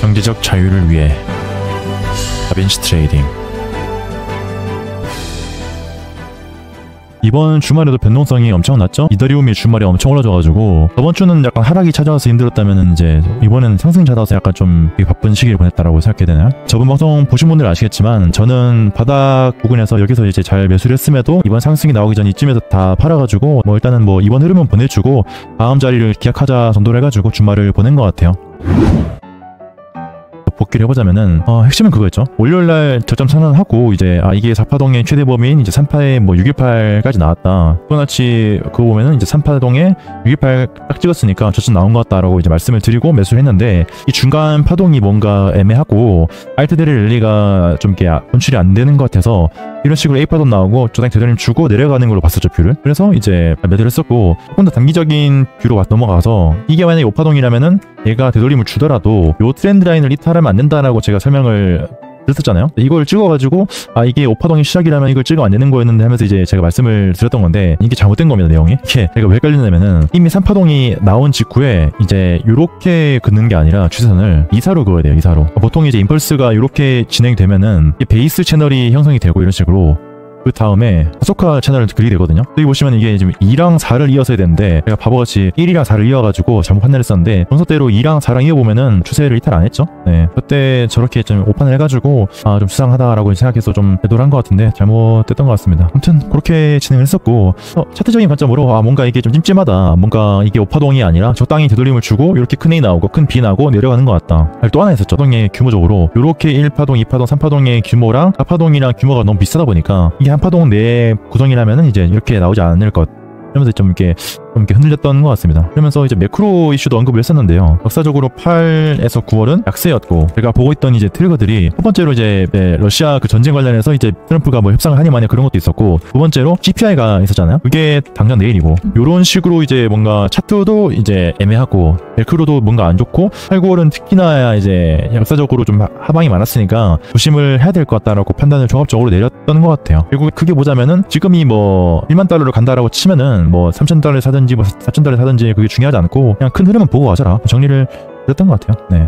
경제적 자유를 위해 다빈치 트레이딩. 이번 주말에도 변동성이 엄청났죠? 이더리움이 주말에 엄청 올라져가지고 저번 주는 약간 하락이 찾아와서 힘들었다면 이제 이번에는 상승 찾아와서 약간 좀 바쁜 시기를 보냈다라고 생각해야 되나요? 저번 방송 보신 분들은 아시겠지만 저는 바닥 부근에서 여기서 이제 잘 매수를 했음에도 이번 상승이 나오기 전 이쯤에서 다 팔아가지고 뭐 일단은 뭐 이번 흐름은 보내주고 다음 자리를 기약하자 정도로 해가지고 주말을 보낸 것 같아요. 복귀를 해보자면은 핵심은 그거였죠. 월요일날 저점 선언하고 이제 이게 4파동의 최대 범위인 이제 3파에 뭐 618까지 나왔다. 피보나치 그거 보면은 이제 3파동에 618 딱 찍었으니까 저점 나온 것 같다라고 이제 말씀을 드리고 매수를 했는데 이 중간 파동이 뭔가 애매하고 알트들의 랠리가 좀 이렇게 분출이 안 되는 것 같아서 이런 식으로 A파동 나오고 조당 되돌림 주고 내려가는 걸로 봤었죠, 뷰를. 그래서 이제 매도를 했었고 조금 더 단기적인 뷰로 넘어가서 이게 만약에 5파동이라면은 얘가 되돌림을 주더라도 요 트렌드 라인을 이탈하면 안 된다라고 제가 설명을 드렸었잖아요. 이걸 찍어가지고 이게 5파동이 시작이라면 이걸 찍으면 안 되는 거였는데 하면서 이제 제가 말씀을 드렸던 건데 이게 잘못된 겁니다, 내용이. 이게 제가 왜 헷갈리냐면은 이미 3파동이 나온 직후에 이제 요렇게 긋는 게 아니라 추세선을 이사로 그어야 돼요, 이사로. 보통 이제 임펄스가 요렇게 진행되면은 베이스 채널이 형성이 되고 이런 식으로 그 다음에 하소카 채널을 그리게 되거든요. 여기 보시면 이게 지금 2랑 4를 이어서야 되는데 제가 바보같이 1이랑 4를 이어가지고 잘못 판단했었는데 정석대로 2랑 4랑 이어보면은 추세를 이탈 안 했죠. 네, 그때 저렇게 좀 오판을 해가지고 좀 수상하다라고 생각해서 좀 매도를 한 것 같은데 잘못됐던 것 같습니다. 아무튼 그렇게 진행을 했었고 차트적인 관점으로 뭔가 이게 좀 찜찜하다, 뭔가 이게 5파동이 아니라 적당히 되돌림을 주고 이렇게 큰 A 나오고 큰 B 나오고 내려가는 것 같다. 또 하나 있었죠. 파동의 규모적으로 이렇게 1파동, 2파동, 3파동의 규모랑 4파동이랑 규모가 너무 비슷하다 보니까 이게 한 파동 내 구성이라면은 이제 이렇게 나오지 않을 것 이러면서 좀 이렇게 흔들렸던 것 같습니다. 그러면서 이제 매크로 이슈도 언급을 했었는데요. 역사적으로 8에서 9월은 약세였고 제가 보고 있던 이제 트리거들이 첫 번째로 이제 러시아 그 전쟁 관련해서 이제 트럼프가 뭐 협상을 하니 마니 그런 것도 있었고 두 번째로 CPI가 있었잖아요. 그게 당장 내일이고 요런 식으로 이제 뭔가 차트도 이제 애매하고 매크로도 뭔가 안 좋고 8, 9월은 특히나 이제 역사적으로 좀 하방이 많았으니까 조심을 해야 될 것 같다라고 판단을 종합적으로 내렸던 것 같아요. 그리고 크게 보자면은 지금이 뭐 1만 달러로 간다라고 치면은 뭐 3,000달러를 사든 뭐 4,000달러 사든지 그게 중요하지 않고 그냥 큰 흐름은 보고 가져라 정리를 드렸던 것 같아요. 네.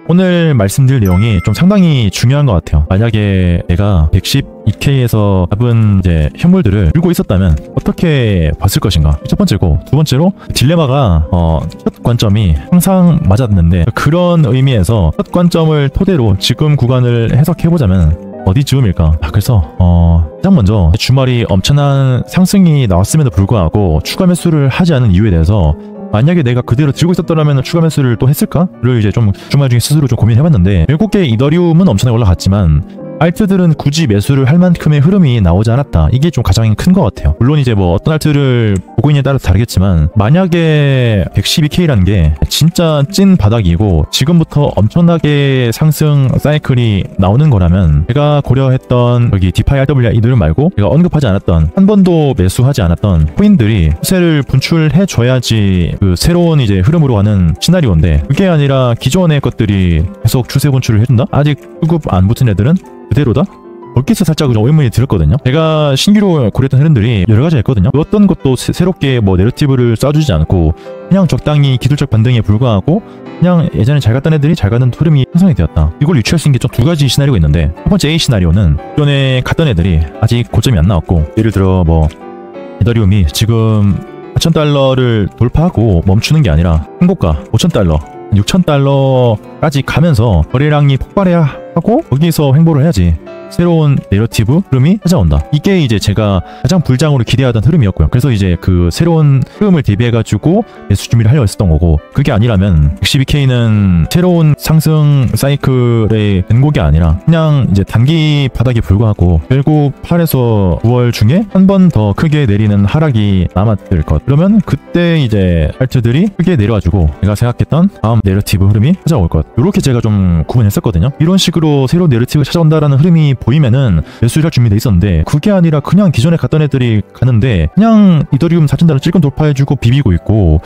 오늘 말씀드릴 내용이 좀 상당히 중요한 것 같아요. 만약에 내가 112K에서 잡은 이제 현물들을 들고 있었다면 어떻게 봤을 것인가? 첫 번째고 두 번째로 딜레마가 첫 관점이 항상 맞았는데 그런 의미에서 첫 관점을 토대로 지금 구간을 해석해보자면 어디 즈음일까? 그래서 가장 먼저 주말이 엄청난 상승이 나왔음에도 불구하고 추가 매수를 하지 않은 이유에 대해서 만약에 내가 그대로 들고 있었더라면 추가 매수를 또 했을까?를 이제 좀 주말 중에 스스로 좀 고민해봤는데 결국에 이더리움은 엄청나게 올라갔지만 알트들은 굳이 매수를 할 만큼의 흐름이 나오지 않았다. 이게 좀 가장 큰 것 같아요. 물론 이제 뭐 어떤 알트를 보고 있냐에 따라서 다르겠지만 만약에 112K라는 게 진짜 찐 바닥이고 지금부터 엄청나게 상승 사이클이 나오는 거라면 제가 고려했던 여기 디파이 RWR 이들 말고 제가 언급하지 않았던 한 번도 매수하지 않았던 코인들이 추세를 분출해줘야지 그 새로운 이제 흐름으로 가는 시나리오인데 그게 아니라 기존의 것들이 계속 추세 분출을 해준다? 아직 수급 안 붙은 애들은 그대로다? 거기서 살짝 의문이 들었거든요. 제가 신규로 고려했던 흐름들이 여러 가지가 있거든요. 어떤 것도 새롭게 뭐 내러티브를 쏴주지 않고 그냥 적당히 기술적 반등에 불과하고 그냥 예전에 잘 갔던 애들이 잘 가는 흐름이 형성이 되었다. 이걸 유추할 수 있는 게 좀 두 가지 시나리오가 있는데 첫 번째 A 시나리오는 기존에 갔던 애들이 아직 고점이 안 나왔고 예를 들어 뭐 이더리움이 지금 4,000달러를 돌파하고 멈추는 게 아니라 한고가 5,000달러 6,000달러까지 가면서 거래량이 폭발해야 하고 거기서 횡보를 해야지 새로운 내러티브 흐름이 찾아온다. 이게 이제 제가 가장 불장으로 기대하던 흐름이었고요. 그래서 이제 그 새로운 흐름을 대비해가지고 매수 준비를 하려고 했었던 거고 그게 아니라면 112K는 새로운 상승 사이클의 변곡이 아니라 그냥 이제 단기 바닥에 불과하고 결국 8에서 9월 중에 한 번 더 크게 내리는 하락이 남았을 것. 그러면 그때 이제 알트들이 크게 내려와주고 내가 생각했던 다음 내러티브 흐름이 찾아올 것. 이렇게 제가 좀 구분했었거든요. 이런 식으로 새로운 내러티브가 찾아온다라는 흐름이 보이면은 매수를 할 준비돼 있었는데 그게 아니라 그냥 기존에 갔던 애들이 가는데 그냥 이더리움 4,000달러 찔끔 돌파해주고 비비고 있고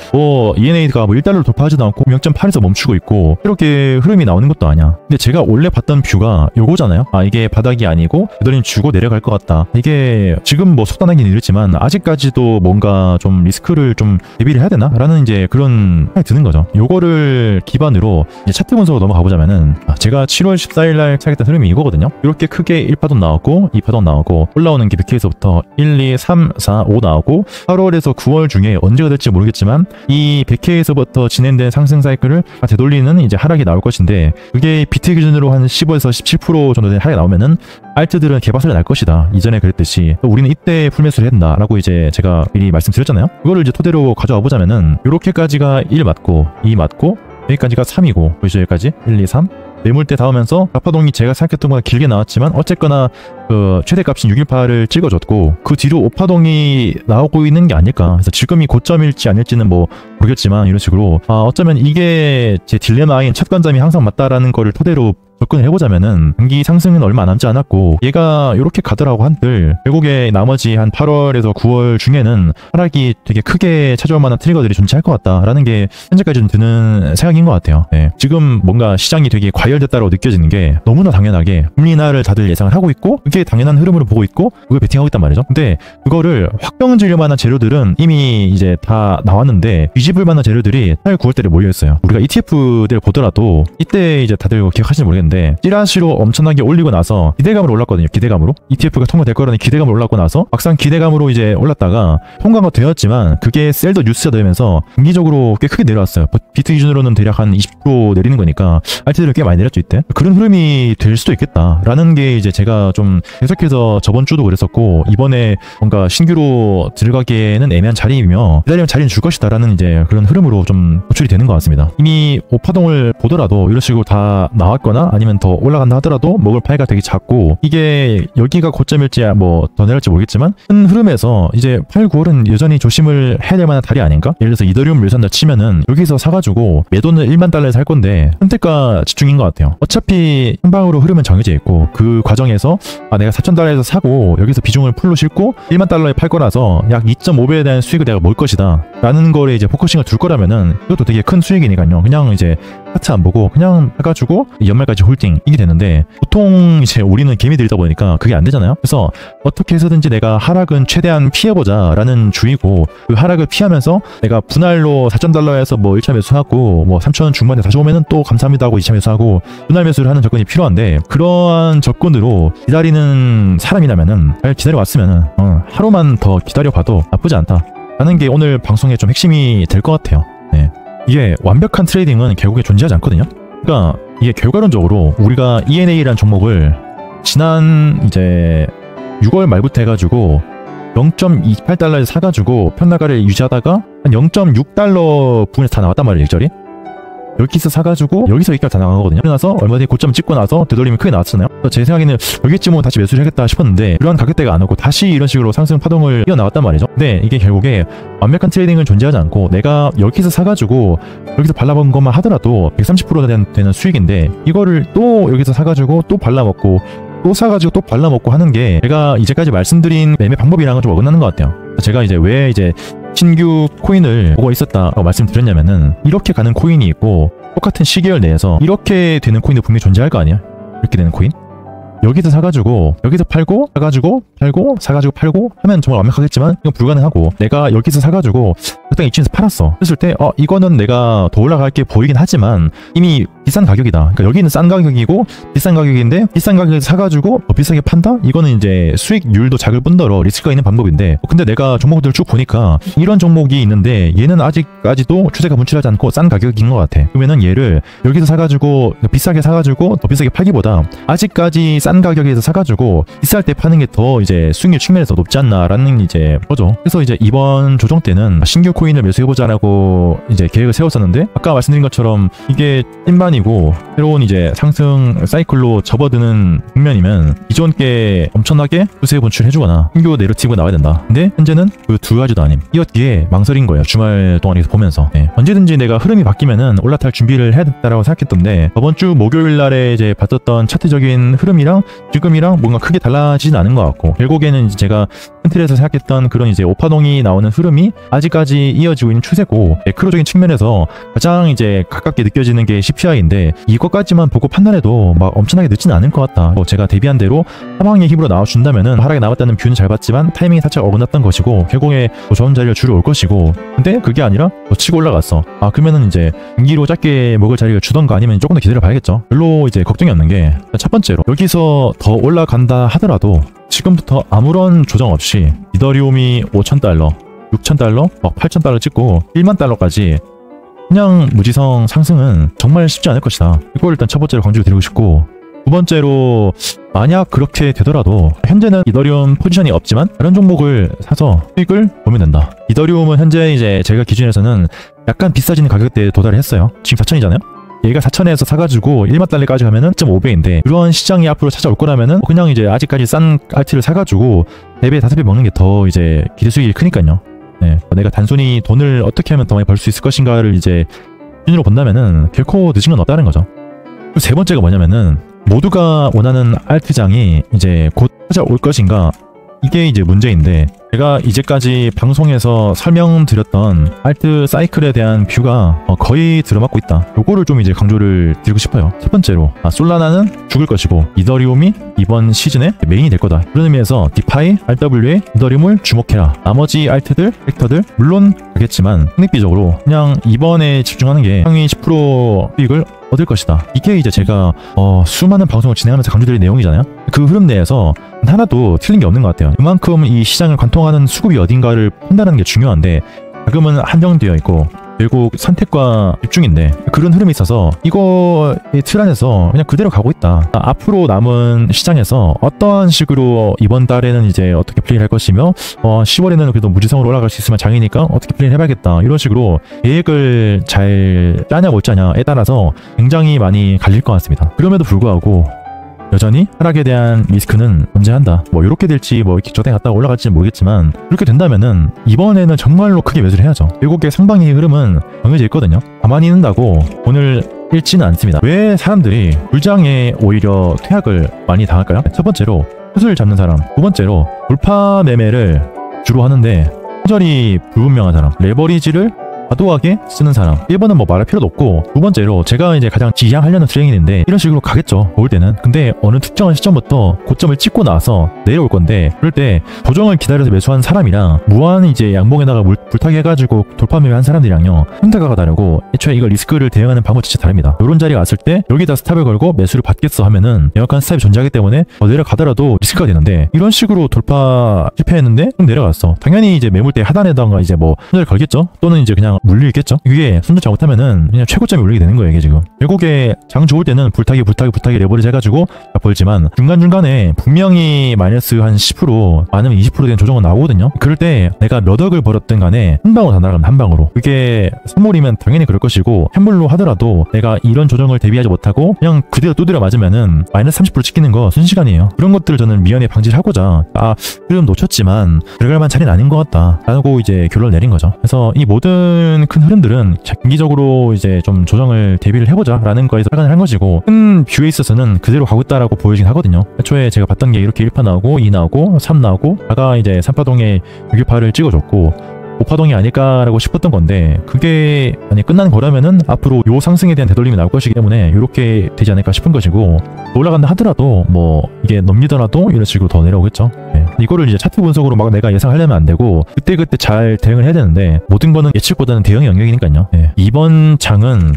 ENA가 뭐 1달러로 돌파하지도 않고 0.8에서 멈추고 있고 이렇게 흐름이 나오는 것도 아니야. 근데 제가 원래 봤던 뷰가 요거잖아요. 이게 바닥이 아니고 이더리움 주고 내려갈 것 같다. 이게 지금 뭐 속단하기는 이렇지만 아직까지도 뭔가 좀 리스크를 좀 대비를 해야 되나? 라는 이제 그런 생각이 드는 거죠. 요거를 기반으로 이제 차트 분석으로 넘어가 보자면은 제가 7월 14일날 시작했던 흐름이 이거거든요. 이렇게 크게 1파동 나오고 2파동 나오고 올라오는 게 100K에서부터 1, 2, 3, 4, 5 나오고 8월에서 9월 중에 언제가 될지 모르겠지만 이 100K에서부터 진행된 상승 사이클을 되돌리는 이제 하락이 나올 것인데 그게 비트 기준으로 한 15에서 17% 정도 된 하락이 나오면은 알트들은 개박살이 날 것이다. 이전에 그랬듯이 우리는 이때 풀매수를 했다 라고 이제 제가 미리 말씀드렸잖아요. 그거를 이제 토대로 가져와 보자면은 요렇게까지가 1 맞고 2 맞고 여기까지가 3이고 보이죠? 여기까지 1, 2, 3 매물대 닿으면서 사파동이 제가 생각했던 것보다 길게 나왔지만 어쨌거나 그 최대값인 618을 찍어줬고 그 뒤로 5파동이 나오고 있는 게 아닐까. 그래서 지금이 고점일지 아닐지는 뭐 모르겠지만 이런 식으로 어쩌면 이게 제 딜레마인 첫 관점이 항상 맞다라는 거를 토대로 접근을 해보자면은 단기 상승은 얼마 남지 않았고 얘가 이렇게 가더라고 한들 결국에 나머지 한 8월에서 9월 중에는 하락이 되게 크게 찾아올 만한 트리거들이 존재할 것 같다라는 게 현재까지는 드는 생각인 것 같아요. 네. 지금 뭔가 시장이 되게 과열됐다고 느껴지는 게 너무나 당연하게 금리 인하를 다들 예상을 하고 있고 그게 당연한 흐름으로 보고 있고 그걸 베팅하고 있단 말이죠. 근데 그거를 확정지을 만한 재료들은 이미 이제 다 나왔는데 뒤집을 만한 재료들이 8월 9월달에 몰려있어요. 우리가 ETF들 보더라도 이때 이제 다들 기억하시는지 모르겠는데 찌라시로 엄청나게 올리고 나서 기대감으로 올랐거든요. 기대감으로 ETF가 통과될 거라는 기대감으로 올랐고 나서 막상 기대감으로 이제 올랐다가 통과가 되었지만 그게 셀더 뉴스가 되면서 단기적으로 꽤 크게 내려왔어요. 비트 기준으로는 대략 한 20% 내리는 거니까 알트들은 꽤 많이 내렸죠 이때. 그런 흐름이 될 수도 있겠다라는 게 이제 제가 좀 계속해서 저번 주도 그랬었고 이번에 뭔가 신규로 들어가기에는 애매한 자리이며 기다리면 자리는 줄 것이다 라는 이제 그런 흐름으로 좀 도출이 되는 것 같습니다. 이미 5파동을 보더라도 이런 식으로 다 나왔거나 아니면 더 올라간다 하더라도 먹을 파이가 되게 작고 이게 여기가 고점일지 뭐 더 내릴지 모르겠지만 큰 흐름에서 이제 8, 9월은 여전히 조심을 해야 될 만한 달이 아닌가? 예를 들어서 이더리움을 산다 치면은 여기서 사가지고 매도는 1만 달러에서 할 건데 선택과 집중인 것 같아요. 어차피 한 방으로 흐름은 정해져 있고 그 과정에서 내가 4,000달러에서 사고 여기서 비중을 풀로 싣고 1만 달러에 팔 거라서 약 2.5배에 대한 수익을 내가 먹을 것이다 라는 거에 이제 포커싱을 둘 거라면은 이것도 되게 큰 수익이니까요. 그냥 이제 차트 안 보고 그냥 해가지고 연말까지 홀딩 이게 되는데 보통 이제 우리는 개미들이다 보니까 그게 안 되잖아요. 그래서 어떻게 해서든지 내가 하락은 최대한 피해보자 라는 주의고 그 하락을 피하면서 내가 분할로 4,000달러에서 뭐 1차 매수하고 뭐 3,000원 중반에 다시 오면은 또 감사합니다 하고 2차 매수하고 분할 매수를 하는 접근이 필요한데 그러한 접근으로 기다리는 사람이라면은 잘 기다려왔으면은 하루만 더 기다려봐도 나쁘지 않다 라는 게 오늘 방송의 좀 핵심이 될 것 같아요. 네. 이게 완벽한 트레이딩은 결국에 존재하지 않거든요. 그러니까 이게 결과론적으로 우리가 ENA라는 종목을 지난 이제 6월 말부터 해가지고 0.28달러에 사가지고 편나가를 유지하다가 한 0.6달러 부분에서 다 나왔단 말이에요. 일절이 여기서 사가지고 여기서 여기까지 다 나가거든요. 그러나서 얼마 뒤에 고점 찍고 나서 되돌림이 크게 나왔잖아요. 제 생각에는 여기쯤은 다시 매수를 하겠다 싶었는데 그러한 가격대가 안 오고 다시 이런 식으로 상승 파동을 이어나왔단 말이죠. 근데 이게 결국에 완벽한 트레이딩은 존재하지 않고 내가 여기서 사가지고 여기서 발라먹은 것만 하더라도 130%가 되는 수익인데 이거를 또 여기서 사가지고 또 발라먹고 또 사가지고 또 발라먹고 하는 게 제가 이제까지 말씀드린 매매 방법이랑은 좀 어긋나는 것 같아요. 제가 이제 왜 이제 신규 코인을 보고 있었다고 말씀드렸냐면은 이렇게 가는 코인이 있고 똑같은 시계열 내에서 이렇게 되는 코인도 분명히 존재할 거 아니에요? 이렇게 되는 코인? 여기서 사가지고 여기서 팔고 사가지고 팔고 사가지고 팔고 하면 정말 완벽하겠지만 이건 불가능하고 내가 여기서 사가지고 적당히 이쯤에서 팔았어 했을 때 이거는 내가 더 올라갈 게 보이긴 하지만 이미 비싼 가격이다. 그러니까 여기는 싼 가격이고 비싼 가격인데 비싼 가격에서 사가지고 더 비싸게 판다? 이거는 이제 수익률도 작을 뿐더러 리스크가 있는 방법인데 근데 내가 종목들 쭉 보니까 이런 종목이 있는데 얘는 아직까지도 추세가 분출하지 않고 싼 가격인 것 같아. 그러면은 얘를 여기서 사가지고 비싸게 사가지고 더 비싸게 팔기보다 아직까지 싼 가격에서 사가지고 비쌀 때 파는 게 더 이제 수익률 측면에서 높지 않나라는 이제 거죠. 그래서 이제 이번 조정 때는 신규 코인을 매수해보자라고 이제 계획을 세웠었는데 아까 말씀드린 것처럼 이게 찐반이 전환이고 새로운 이제 상승 사이클로 접어드는 국면이면 기존 게 엄청나게 수세 분출해주거나 신규 내러티브가 나와야 된다. 근데 현재는 그 두 가지도 아님. 이었기에 망설인 거예요. 주말 동안에 보면서. 언제든지 내가 흐름이 바뀌면은 올라탈 준비를 해야 된다라고 생각했던데 저번 주 목요일 날에 이제 봤었던 차트적인 흐름이랑 지금이랑 뭔가 크게 달라지진 않은 것 같고 결국에는 이제 제가 큰 틀에서 생각했던 그런 이제 오파동이 나오는 흐름이 아직까지 이어지고 있는 추세고 매크로적인 측면에서 가장 이제 가깝게 느껴지는 게 CPI인데 이것까지만 보고 판단해도 막 엄청나게 늦지는 않을 것 같다. 제가 대비한 대로 하방의 힘으로 나와준다면은 하락에 나왔다는 뷰는 잘 봤지만 타이밍이 살짝 어긋났던 것이고 결국에 좋은 자리를 주로 올 것이고 근데 그게 아니라 치고 올라갔어. 그러면은 이제 단기로 짧게 먹을 자리를 주던가 아니면 조금 더 기다려 봐야겠죠. 별로 이제 걱정이 없는 게 첫 번째로 여기서 더 올라간다 하더라도 지금부터 아무런 조정 없이 이더리움이 5,000달러 6,000달러, 막 8,000달러 찍고 1만 달러까지 그냥 무지성 상승은 정말 쉽지 않을 것이다. 이걸 일단 첫 번째로 강조를 드리고 싶고 두 번째로 만약 그렇게 되더라도 현재는 이더리움 포지션이 없지만 다른 종목을 사서 수익을 보면 된다. 이더리움은 현재 이제 제가 기준에서는 약간 비싸지는 가격대에 도달을 했어요. 지금 4,000이잖아요. 얘가 4,000에서 사가지고 1만 달러까지 가면은 1.5배인데 그런 시장이 앞으로 찾아올 거라면은 그냥 이제 아직까지 싼 알트를 사가지고 4배, 5배 먹는 게 더 이제 기대 수익이 크니까요. 내가 단순히 돈을 어떻게 하면 더 많이 벌 수 있을 것인가를 이제 기준으로 본다면은 결코 늦은 건 없다는 거죠. 그리고 세 번째가 뭐냐면은 모두가 원하는 알트장이 이제 곧 찾아올 것인가 이게 이제 문제인데 제가 이제까지 방송에서 설명드렸던 알트 사이클에 대한 뷰가 거의 들어맞고 있다. 요거를 좀 이제 강조를 드리고 싶어요. 첫 번째로 솔라나는 죽을 것이고 이더리움이 이번 시즌에 메인이 될 거다. 그런 의미에서 디파이, RWA, 이더리움을 주목해라. 나머지 알트들, 섹터들 물론 가겠지만 technic비적으로 그냥 이번에 집중하는 게 상위 10% 수익을 얻을 것이다. 이게 이제 제가 수많은 방송을 진행하면서 강조드린 내용이잖아요. 그 흐름 내에서 하나도 틀린 게 없는 것 같아요. 그만큼 이 시장을 관통하는 수급이 어딘가를 판단하는 게 중요한데 자금은 한정되어 있고 결국 선택과 집중인데 그런 흐름이 있어서 이거의 틀 안에서 그냥 그대로 가고 있다. 앞으로 남은 시장에서 어떠한 식으로 이번 달에는 이제 어떻게 플레이를 할 것이며 10월에는 그래도 무지성으로 올라갈 수 있으면 장이니까 어떻게 플레이를 해봐야겠다. 이런 식으로 계획을 잘 짜냐 못 짜냐에 따라서 굉장히 많이 갈릴 것 같습니다. 그럼에도 불구하고 여전히 하락에 대한 리스크는 존재한다. 이렇게 될지 이렇게 저대 갔다가 올라갈지는 모르겠지만 그렇게 된다면은 이번에는 정말로 크게 매수를 해야죠. 결국에 상방의 흐름은 정해져 있거든요. 가만히 있는다고 돈을 잃지는 않습니다. 왜 사람들이 불장에 오히려 퇴학을 많이 당할까요? 첫 번째로 숏을 잡는 사람, 두 번째로 돌파 매매를 주로 하는데 현저히 불분명한 사람, 레버리지를 과도하게 쓰는 사람. 1번은 말할 필요도 없고 두 번째로 제가 이제 가장 지향하려는 트레이닝인데 이런 식으로 가겠죠. 올 때는. 근데 어느 특정한 시점부터 고점을 찍고 나서 내려올 건데 그럴 때 조정을 기다려서 매수한 사람이랑 무한 이제 양봉에다가 불타기 해가지고 돌파 매매한 사람들이랑요 선택가가 다르고 애초에 이걸 리스크를 대응하는 방법 자체 다릅니다. 이런 자리가 왔을 때 여기다 스탑을 걸고 매수를 받겠어 하면은 명확한 스탑이 존재하기 때문에 내려가더라도 리스크가 되는데 이런 식으로 돌파 실패했는데 내려갔어. 당연히 이제 매물대 하단에다가 이제 손절을 걸겠죠. 또는 이제 그냥 물리겠죠. 이게 손절 잘못하면은 그냥 최고점이 올리게 되는 거예요. 이게 지금 결국에 장 좋을 때는 불타기 레버리지 해가지고 벌지만 중간중간에 분명히 마이너스 한 10% 아니면 20% 되는 조정은 나오거든요. 그럴 때 내가 몇 억을 벌었든 간에 한 방으로 다 날아가면 한 방으로 그게 선물이면 당연히 그럴 것이고 현물로 하더라도 내가 이런 조정을 대비하지 못하고 그냥 그대로 두드려 맞으면은 마이너스 30% 찍히는 거 순식간이에요. 그런 것들을 저는 미연에 방지를 하고자 흐름 놓쳤지만 들어갈만 자리는 아닌 것 같다 라고 이제 결론을 내린 거죠. 그래서 이 모든 큰 흐름들은 장기적으로 이제 좀 조정을 대비를 해보자 라는 거에서 착안을 한 것이고 큰 뷰에 있어서는 그대로 가고 있다라고 보여지긴 하거든요. 애초에 제가 봤던 게 이렇게 1파 나오고 2 나오고 3 나오고 아까 이제 3파동에 618을 찍어줬고 5파동이 아닐까라고 싶었던 건데 그게 만약 끝난 거라면은 앞으로 요 상승에 대한 되돌림이 나올 것이기 때문에 이렇게 되지 않을까 싶은 것이고 올라간다 하더라도 이게 넘기더라도 이런 식으로 더 내려오겠죠. 이거를 이제 차트 분석으로 막 내가 예상하려면 안 되고 그때그때 잘 대응을 해야 되는데 모든 거는 예측보다는 대응의 영역이니까요. 이번 장은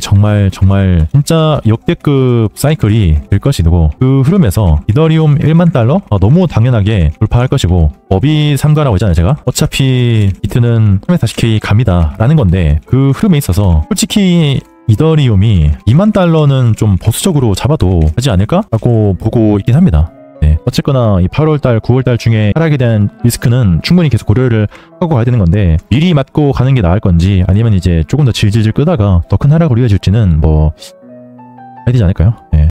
정말 진짜 역대급 사이클이 될 것이고 그 흐름에서 이더리움 1만 달러 너무 당연하게 돌파할 것이고 법이 삼가라고 했잖아요. 제가 어차피 비트는 340K 갑니다 라는 건데 그 흐름에 있어서 솔직히 이더리움이 2만 달러는 좀 보수적으로 잡아도 하지 않을까? 라고 보고 있긴 합니다. 네. 어쨌거나 이 8월달, 9월달 중에 하락에 대한 리스크는 충분히 계속 고려를 하고 가야 되는 건데 미리 맞고 가는 게 나을 건지 아니면 이제 조금 더 질질질 끄다가 더 큰 하락을 이어질지는 뭐 해야 되지 않을까요? 네.